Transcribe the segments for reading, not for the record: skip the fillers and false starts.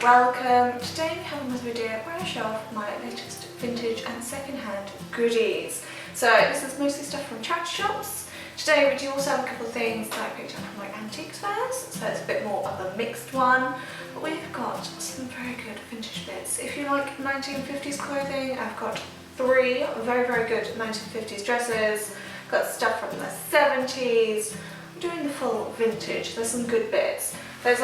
welcome. Today we have another video where I show off my latest vintage and second-hand goodies. So this is mostly stuff from charity shops. Today we do also have a couple of things that I picked up from my antiques fairs, so it's a bit more of a mixed one. But we've got some very good vintage bits. If you like 1950s clothing, I've got three very good 1950s dresses. Got stuff from the 70s. I'm doing the full vintage. There's some good bits. There's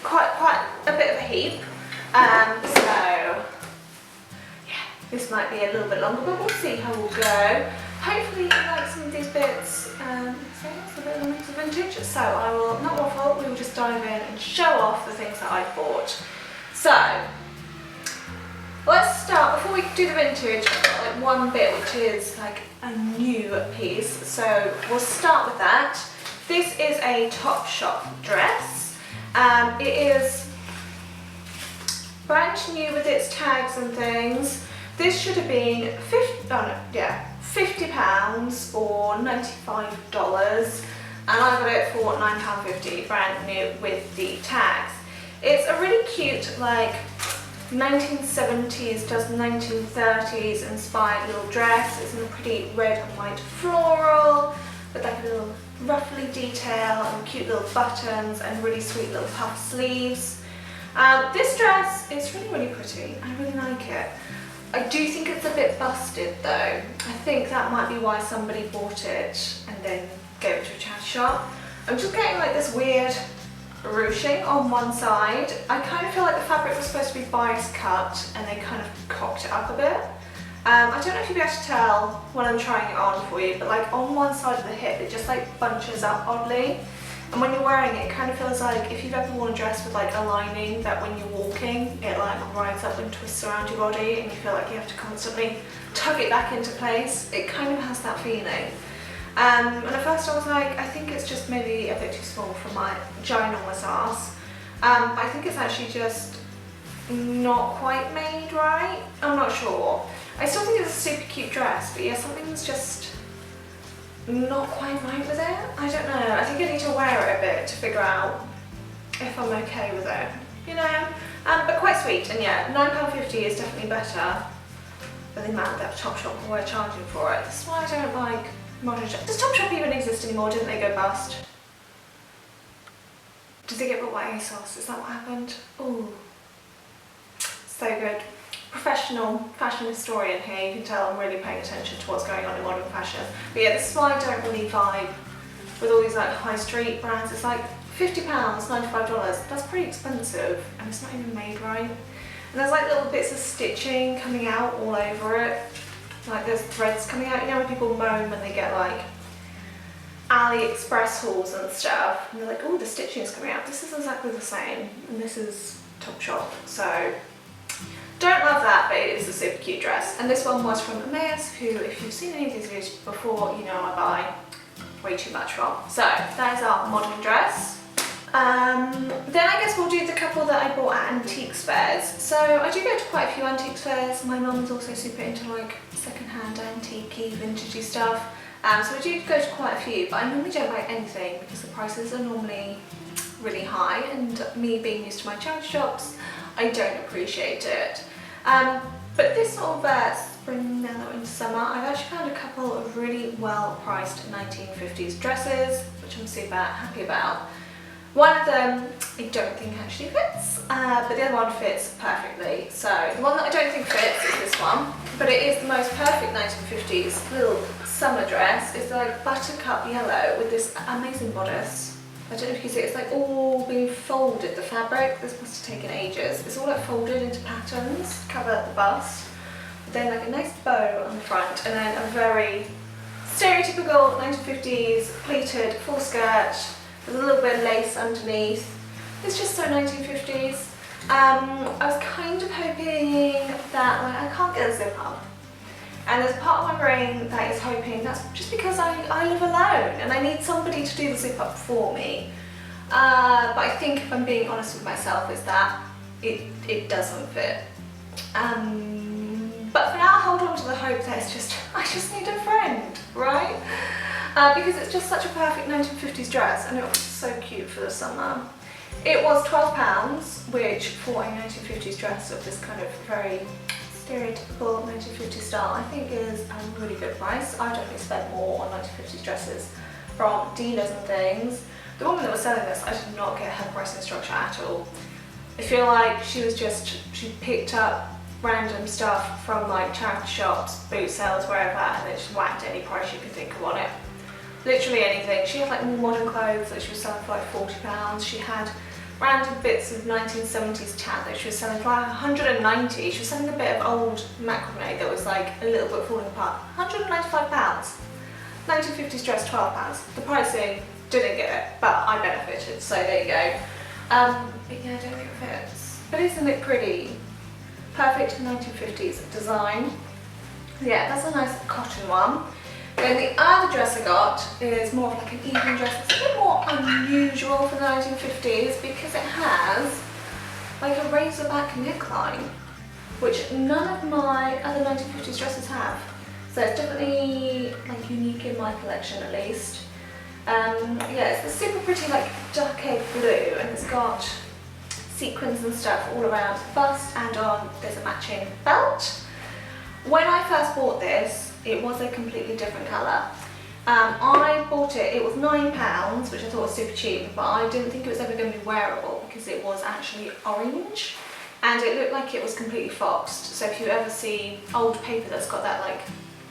quite a bit of a heap. So yeah, this might be a little bit longer, but we'll see how we'll go. Hopefully you like some of these bits. So it's a bit of a mix of vintage. So I will not waffle. We will just dive in and show off the things that I've bought. So let's start, before we do the vintage, I've got like one bit which is like a new piece, so we'll start with that. This is a Topshop dress. It is brand new with its tags and things. This should have been £50 or $95, and I got it for £9.50, brand new with the tags. It's a really cute, like 1970s to 1930s inspired little dress. It's in a pretty red and white floral with like a little ruffly detail and cute little buttons and really sweet little puff sleeves. This dress is really pretty. I really like it. I do think it's a bit busted though. I think that might be why somebody bought it and then gave it to a charity shop. I'm just getting like this weird ruching on one side. I kind of feel like the fabric was supposed to be bias cut and they kind of cocked it up a bit. I don't know if you'll be able to tell when I'm trying it on for you, but like on one side of the hip it just like bunches up oddly, and when you're wearing it, it kind of feels like if you've ever worn a dress with like a lining that when you're walking it like rides up and twists around your body and you feel like you have to constantly tug it back into place. It kind of has that feeling. And at first I was like, I think it's just maybe a bit too small for my ginormous ass. I think it's actually just not quite made right. I'm not sure. I still think it's a super cute dress, but yeah, something's just not quite right with it. I don't know. I think I need to wear it a bit to figure out if I'm okay with it, you know? But quite sweet, and yeah, £9.50 is definitely better than the amount that Topshop were charging for it. That's why I don't like modern shops. Does Topshop even exist anymore? Didn't they go bust? Did they get bought by ASOS? Is that what happened? Ooh, so good. Professional fashion historian here, you can tell I'm really paying attention to what's going on in modern fashion. But yeah, this is why I don't really vibe with all these like high street brands. It's like £50, $95, that's pretty expensive and it's not even made right. And there's like little bits of stitching coming out all over it. Like there's threads coming out, you know when people moan when they get like AliExpress hauls and stuff and they're like, oh, the stitching is coming out. This is exactly the same, and this is Topshop, so don't love that, but it is a super cute dress. And this one was from Emmaus, who, if you've seen any of these videos before, you know I buy way too much from. So that is our modern dress. Then I guess we'll do the couple that I bought at antiques fairs. So I do go to quite a few antiques fairs. My mum is also super into like second-hand, antique-y, vintagey stuff. So I do go to quite a few, but I normally don't buy anything because the prices are normally really high, and me being used to my charity shops, I don't appreciate it. But this sort of spring, now into summer, I've actually found a couple of really well-priced 1950s dresses, which I'm super happy about. One of them I don't think actually fits, but the other one fits perfectly. So the one that I don't think fits is this one, but it is the most perfect 1950s little summer dress. It's like buttercup yellow with this amazing bodice. I don't know if you can see, it's like all being folded, the fabric. This must have taken ages. It's all like folded into patterns to cover the bust. But then like a nice bow on the front, and then a very stereotypical 1950s pleated full skirt with a little bit of lace underneath. It's just so 1950s. I was kind of hoping that, like, I can't get a zip up. And there's a part of my brain that is hoping that's just because I live alone and I need somebody to do the zip up for me. But I think if I'm being honest with myself is that it doesn't fit. But for now, I'll hold on to the hope that it's just, I just need a friend, right? Because it's just such a perfect 1950s dress and it was so cute for the summer. It was £12, which for a 1950s dress of this kind of very stereotypical 1950s style, I think is a really good price. I definitely spent more on 1950s dresses from dealers and things. The woman that was selling this, I did not get her pricing structure at all. I feel like she picked up random stuff from like charity shops, boot sales, wherever, and then she whacked any price you could think of on it. Literally anything. She had like more modern clothes that she was selling for like £40. She had random bits of 1970s tan that she was selling for like 190. She was selling a bit of old macrame that was like a little bit falling apart. £195. 1950s dress, £12. The pricing didn't get it, but I benefited, so there you go. But yeah, I don't think it fits. But isn't it pretty? Perfect 1950s design. Yeah, that's a nice cotton one. Then the other dress I got is more of like an evening dress. It's a bit more unusual for the 1950s because it has like a razorback neckline, which none of my other 1950s dresses have. So it's definitely like unique in my collection at least. Yeah, it's the super pretty like dark egg blue, and it's got sequins and stuff all around the bust, and on there's a matching belt. When I first bought this, it was a completely different colour. I bought it, it was £9, which I thought was super cheap, but I didn't think it was ever going to be wearable because it was actually orange and it looked like it was completely foxed. So if you ever see old paper that's got that like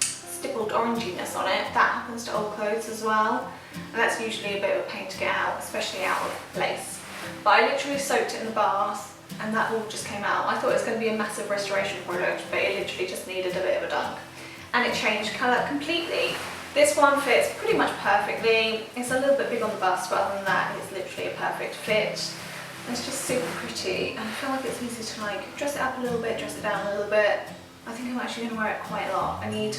stippled oranginess on it, that happens to old clothes as well. And that's usually a bit of a pain to get out, especially out of lace. But I literally soaked it in the bath and that all just came out. I thought it was going to be a massive restoration product, but it literally just needed a bit of a dunk. And it changed colour completely. This one fits pretty much perfectly. It's a little bit big on the bust, but other than that, it's literally a perfect fit. And it's just super pretty, and I feel like it's easy to like dress it up a little bit, dress it down a little bit. I think I'm actually going to wear it quite a lot. I need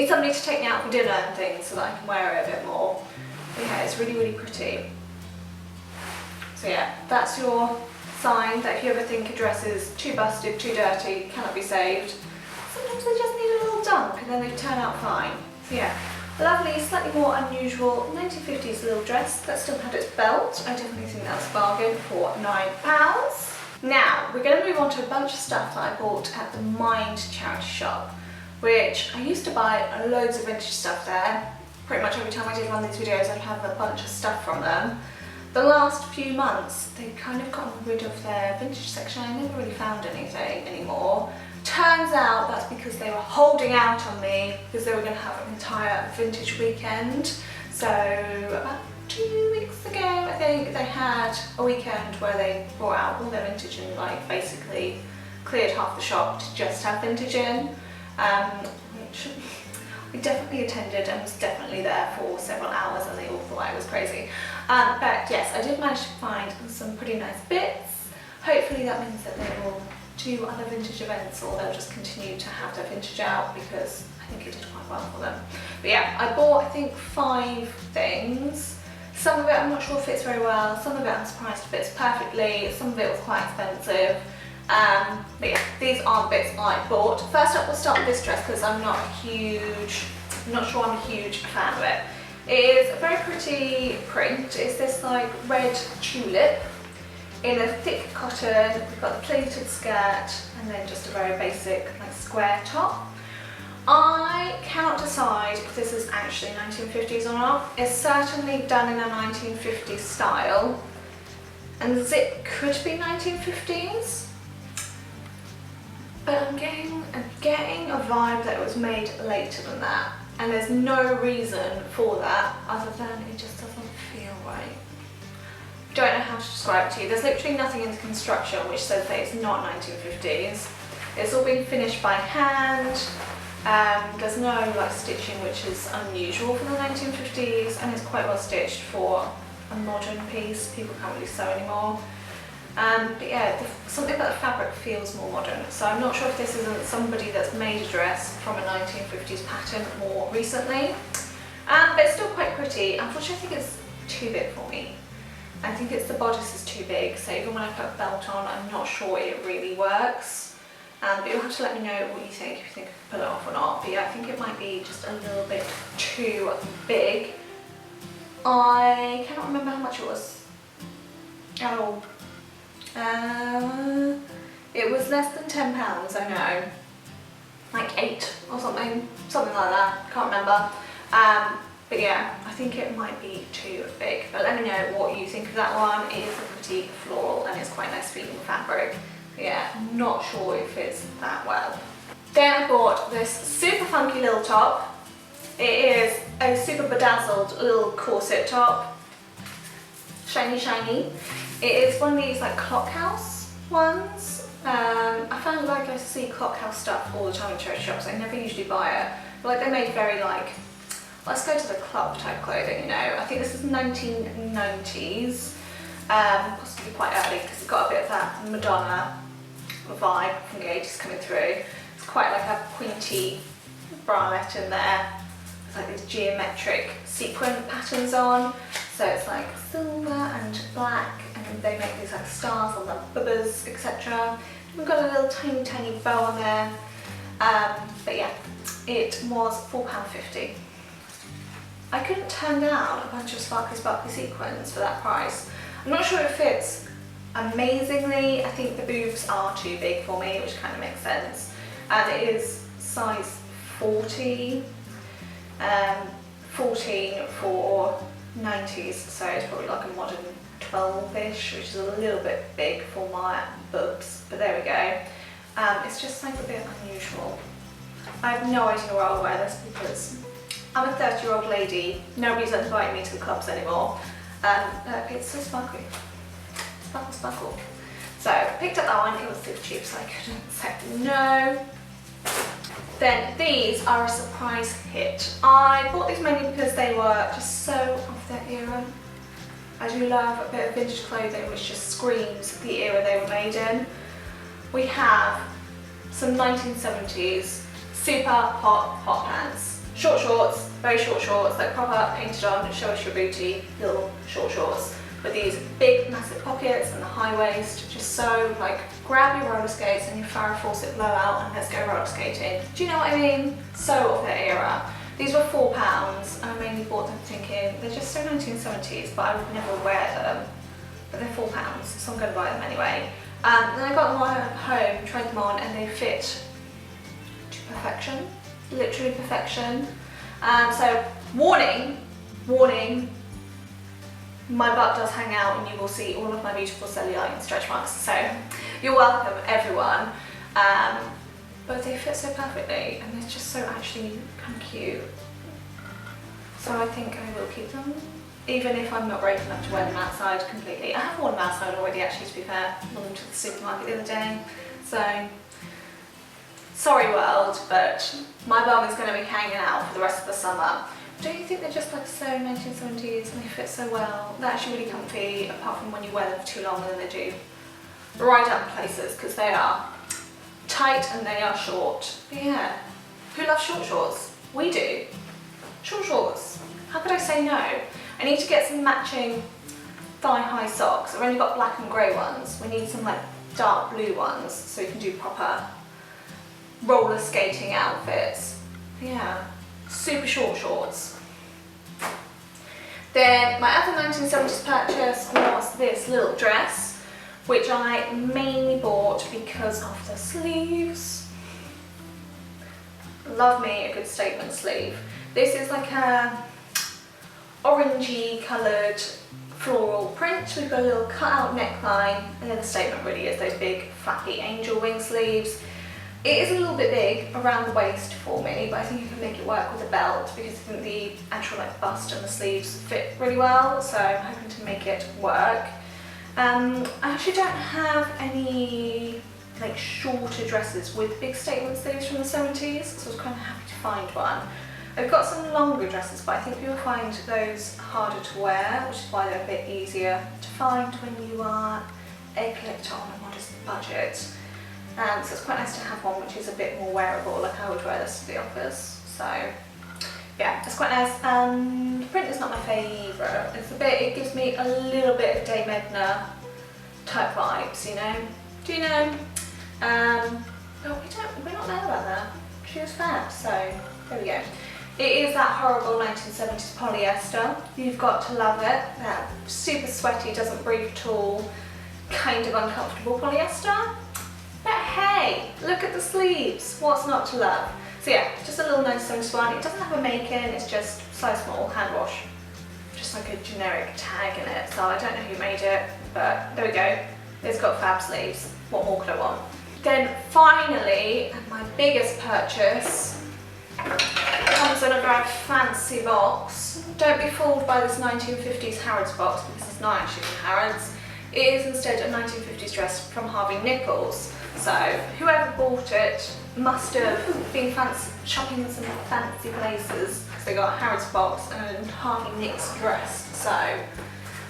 somebody to take me out for dinner and things so that I can wear it a bit more. But yeah, it's really, really pretty. So yeah, that's your sign that if you ever think a dress is too busted, too dirty, cannot be saved, sometimes they just need a little dunk and then they turn out fine. So yeah, lovely, slightly more unusual 1950s little dress that still had its belt. I definitely think that's a bargain for £9. Now, we're going to move on to a bunch of stuff that I bought at the Mind charity shop, which I used to buy loads of vintage stuff there. Pretty much every time I did one of these videos I'd have a bunch of stuff from them. The last few months they've kind of gotten rid of their vintage section. I never really found anything anymore. Turns out that's because they were holding out on me because they were going to have an entire vintage weekend. So about 2 weeks ago I think they had a weekend where they brought out all their vintage and like basically cleared half the shop to just have vintage in. Which I definitely attended and was definitely there for several hours and they all thought I was crazy. But yes, I did manage to find some pretty nice bits. Hopefully that means that they will do other vintage events or they'll just continue to have their vintage out because I think it did quite well for them. But yeah, I bought I think 5 things. Some of it I'm not sure fits very well, some of it I'm surprised fits perfectly, some of it was quite expensive. But yeah, these are bits I bought. First up, we'll start with this dress because I'm not sure I'm a huge fan of it. It is a very pretty print. It's this like red tulip in a thick cotton. We've got the pleated skirt and then just a very basic like square top. I cannot decide if this is actually 1950s or not. It's certainly done in a 1950s style and the zip could be 1950s. But I'm getting a vibe that it was made later than that, and there's no reason for that other than it just doesn't feel right. Don't know how to describe it to you. There's literally nothing in the construction which says that it's not 1950s. It's all been finished by hand. There's no like stitching which is unusual for the 1950s, and it's quite well stitched for a modern piece. People can't really sew anymore. But yeah, something about the fabric feels more modern, so I'm not sure if this isn't somebody that's made a dress from a 1950s pattern more recently. But it's still quite pretty. Unfortunately, I think it's too big for me. I think it's the bodice is too big, so even when I put a belt on, I'm not sure it really works. But you'll have to let me know what you think, if you think I can pull it off or not. But yeah, I think it might be just a little bit too big. I cannot remember how much it was. at all. It was less than £10, I know. Like 8 or something like that, can't remember. But yeah, I think it might be too big. But let me know what you think of that one. It is a pretty floral and it's quite nice feeling fabric. But yeah, I'm not sure it fits that well. Then I bought this super funky little top. It is a super bedazzled little corset top. Shiny, shiny. It is one of these like Clock House ones. I found like I see Clock House stuff all the time in charity shops. I never usually buy it. But like they're made very like, let's go to the club type clothing, you know. I think this is 1990s, possibly quite early because it's got a bit of that Madonna vibe from the 80s coming through. It's quite like a pointy bralette in there. It's like these geometric sequin patterns on. So it's like silver and black, and they make these like stars on the bubbas, etc. We've got a little tiny, tiny bow on there. But yeah, it was £4.50. I couldn't turn down a bunch of sparkly, sparkly sequins for that price. I'm not sure it fits amazingly. I think the boobs are too big for me, which kind of makes sense. And it is size 40, 14 for 90s, so it's probably like a modern 12-ish, which is a little bit big for my boobs, but there we go. It's just like a bit unusual. I have no idea where I'll wear this because I'm a 30-year-old lady. Nobody's inviting me to the clubs anymore. It's so sparkly. Sparkle, sparkle. So I picked up that one. It was super cheap, so I couldn't say no. Then these are a surprise hit. I bought these mainly because they were just so of their era. I do love a bit of vintage clothing which just screams the era they were made in. We have some 1970s super hot pants. Short shorts, very short shorts, like proper painted on, show us your booty, little short shorts. With these big massive pockets and the high waist, just so like grab your roller skates and your Farrah Fawcett blowout and let's go roller skating. Do you know what I mean? So of their era. These were £4 and I mainly bought them thinking they're just so 1970s, but I would never wear them. But they're £4, so I'm going to buy them anyway. Then I got them while I went home, tried them on, and they fit to perfection, literally perfection. So warning, my butt does hang out and you will see all of my beautiful cellulite and stretch marks, so you're welcome everyone. But they fit so perfectly and they're just so actually kind of cute. So I think I will keep them, even if I'm not brave enough to wear them outside completely. I have worn them outside already actually, to be fair. I wore them to the supermarket the other day. So, sorry world, but my bum is going to be hanging out for the rest of the summer. Don't you think they're just like so 1970s and they fit so well? They're actually really comfy, apart from when you wear them for too long and then they do ride up places, because they are tight and they are short. But yeah, who loves short shorts? We do. Short shorts. How could I say no? I need to get some matching thigh-high socks. I've only got black and grey ones. We need some like dark blue ones so you can do proper roller skating outfits. Yeah, super short shorts. Then my other 1970s purchase was this little dress, which I mainly bought because of the sleeves. Love me a good statement sleeve. This is like a orangey coloured floral print. We've got a little cut out neckline, and then the statement really is those big flappy angel wing sleeves. It is a little bit big around the waist for me, but I think I can make it work with a belt because I think the actual like bust and the sleeves fit really well, so I'm hoping to make it work. I actually don't have any like shorter dresses with big statement sleeves from the 70s, so I was kind of happy to find one. I've got some longer dresses, but I think you'll find those harder to wear, which is why they're a bit easier to find when you are a collector on a modest budget. So it's quite nice to have one which is a bit more wearable, like I would wear this to the office. So yeah, it's quite nice. The print is not my favourite. It's a bit, it gives me a little bit of Dame Edna type vibes, you know? Do you know? But we're not mad about that. She was fat, so there we go. It is that horrible 1970s polyester. You've got to love it. That super sweaty, doesn't breathe at all, kind of uncomfortable polyester. But hey, look at the sleeves. What's not to love? So yeah, just a little 1971. It doesn't have a make-in, it's just size small, hand wash. Just like a generic tag in it. So I don't know who made it, but there we go. It's got fab sleeves. What more could I want? Then finally, my biggest purchase, comes in a very fancy box. Don't be fooled by this 1950s Harrods box, because it's not actually from Harrods. It is instead a 1950s dress from Harvey Nichols. So whoever bought it must have been shopping in some fancy places, because they got a Harrods box and a Harvey Nichols dress. So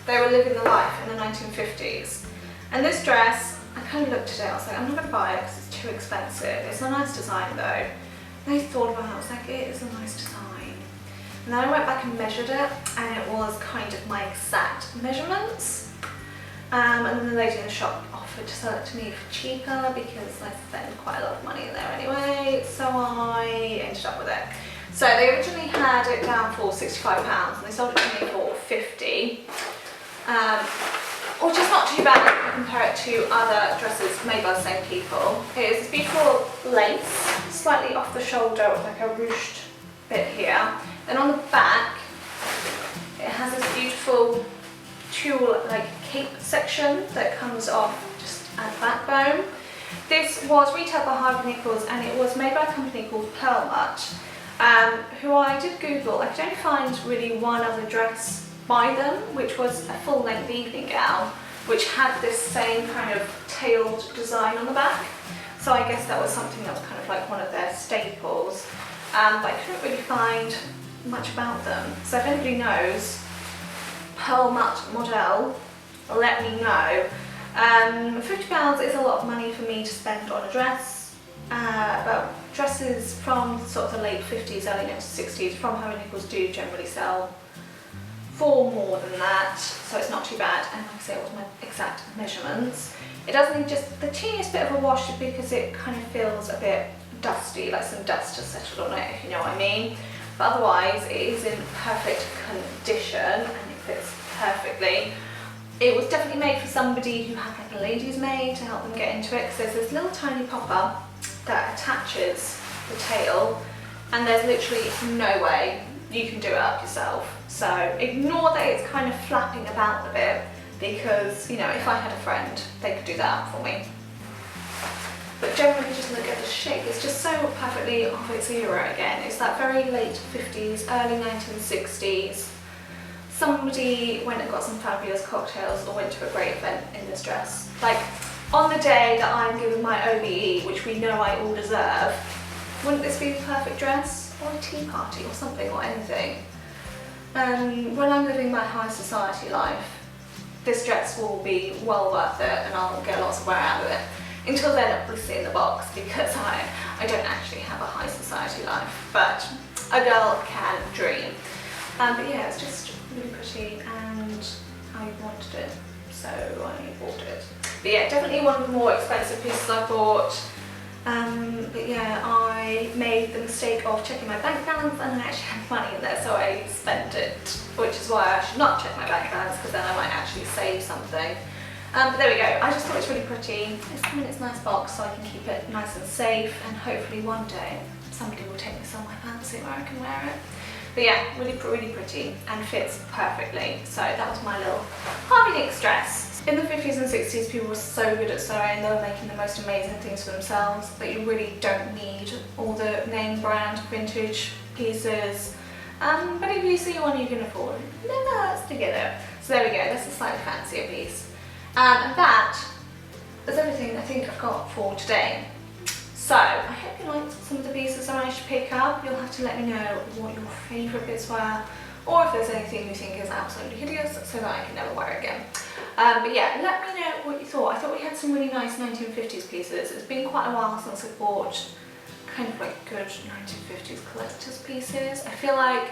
they were living the life in the 1950s. And this dress, I kind of looked at it, I was like, I'm not going to buy it because it's too expensive. It's a nice design though. I thought about it, I was like, it is a nice design. And then I went back and measured it, and it was kind of my exact measurements. And then the lady in the shop offered to sell it to me for cheaper because I spend quite a lot of money in there anyway, so I ended up with it. So they originally had it down for £65 and they sold it to me for £50. Which is not too bad if you compare it to other dresses made by the same people. It is beautiful lace, slightly off the shoulder with like a ruched bit here. Then on the back, it has this beautiful tulle like cape section that comes off just at the backbone. This was retailed by Harvey Nichols and it was made by a company called Pearl, who I did Google. I could only find really one other dress by them, which was a full-length evening gown, which had this same kind of tailed design on the back. So I guess that was something that was kind of like one of their staples. But I couldn't really find much about them. So if anybody knows, Pearl model, let me know. £50 is a lot of money for me to spend on a dress, but dresses from sort of the late 50s, early 1960s from Harvey Nichols do generally sell for more than that, so it's not too bad. And like I say, it was my exact measurements. It does need just the teeniest bit of a wash because it kind of feels a bit dusty, like some dust has settled on it, if you know what I mean. But otherwise, it is in perfect condition and it fits perfectly. It was definitely made for somebody who had like a ladies' maid to help them get into it, because there's this little tiny popper that attaches the tail, and there's literally no way you can do it up yourself. So ignore that it's kind of flapping about a bit, because, you know, if I had a friend, they could do that for me. But generally just look at the shape, it's just so perfectly of its era again. It's that very late 50s, early 1960s. Somebody went and got some fabulous cocktails or went to a great event in this dress. Like, on the day that I'm given my OBE, which we know I all deserve, wouldn't this be the perfect dress? Or a tea party or something, or anything. When I'm living my high society life, this dress will be well worth it and I'll get lots of wear out of it. Until then, it'll stay in the box because I don't actually have a high society life, but a girl can dream. But yeah, it's just really pretty and I wanted it, so I bought it. But yeah, definitely one of the more expensive pieces I bought. But yeah, I made the mistake of checking my bank balance and I actually had money in there, so I spent it, which is why I should not check my bank balance, because then I might actually save something. But there we go, I just thought it was really pretty. It's come in its nice box so I can keep it nice and safe, and hopefully one day somebody will take me somewhere fancy where I can wear it. But yeah, really pretty and fits perfectly. So that was my little Harvey Nichols dress. In the 50s and 60s, people were so good at sewing, they were making the most amazing things for themselves that you really don't need all the name brand vintage pieces. But if you see one you can afford, then let's together. So there we go, that's a slightly fancier piece. And that is everything I think I've got for today. So I hope you liked some of the pieces I managed to pick up. You'll have to let me know what your favourite bits were, or if there's anything you think is absolutely hideous so that I can never wear it again. But yeah, let me know what you thought. I thought we had some really nice 1950s pieces. It's been quite a while since I bought kind of like good 1950s collector's pieces. I feel like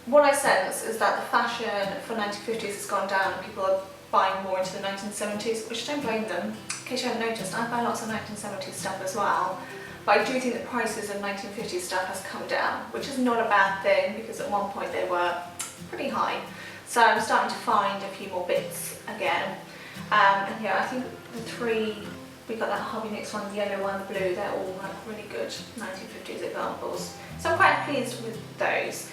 what I sense is that the fashion for 1950s has gone down and people are buying more into the 1970s, which I don't blame them. In case you haven't noticed, I buy lots of 1970s stuff as well. but I do think the prices of 1950s stuff has come down, which is not a bad thing because at one point they were pretty high. So I'm starting to find a few more bits again. And yeah, I think the three, we got that Hobby Mix one, the yellow one, the blue, they're all like really good 1950s examples. So I'm quite pleased with those.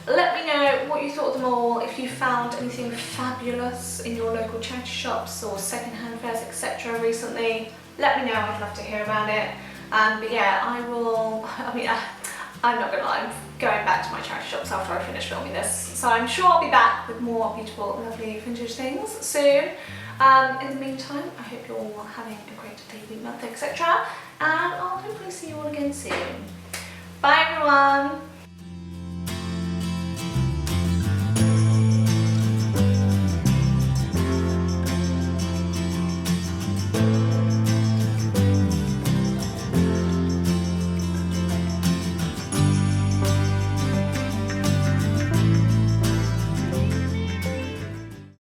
Let me know what you thought of them all, if you found anything fabulous in your local charity shops or second-hand fairs, etc. recently. Let me know, I'd love to hear about it. But yeah, I'm not gonna lie, I'm going back to my charity shops after I finish filming this. So I'm sure I'll be back with more beautiful, lovely vintage things soon. In the meantime, I hope you're all having a great day, week, month, etc. And I'll hopefully see you all again soon. Bye everyone!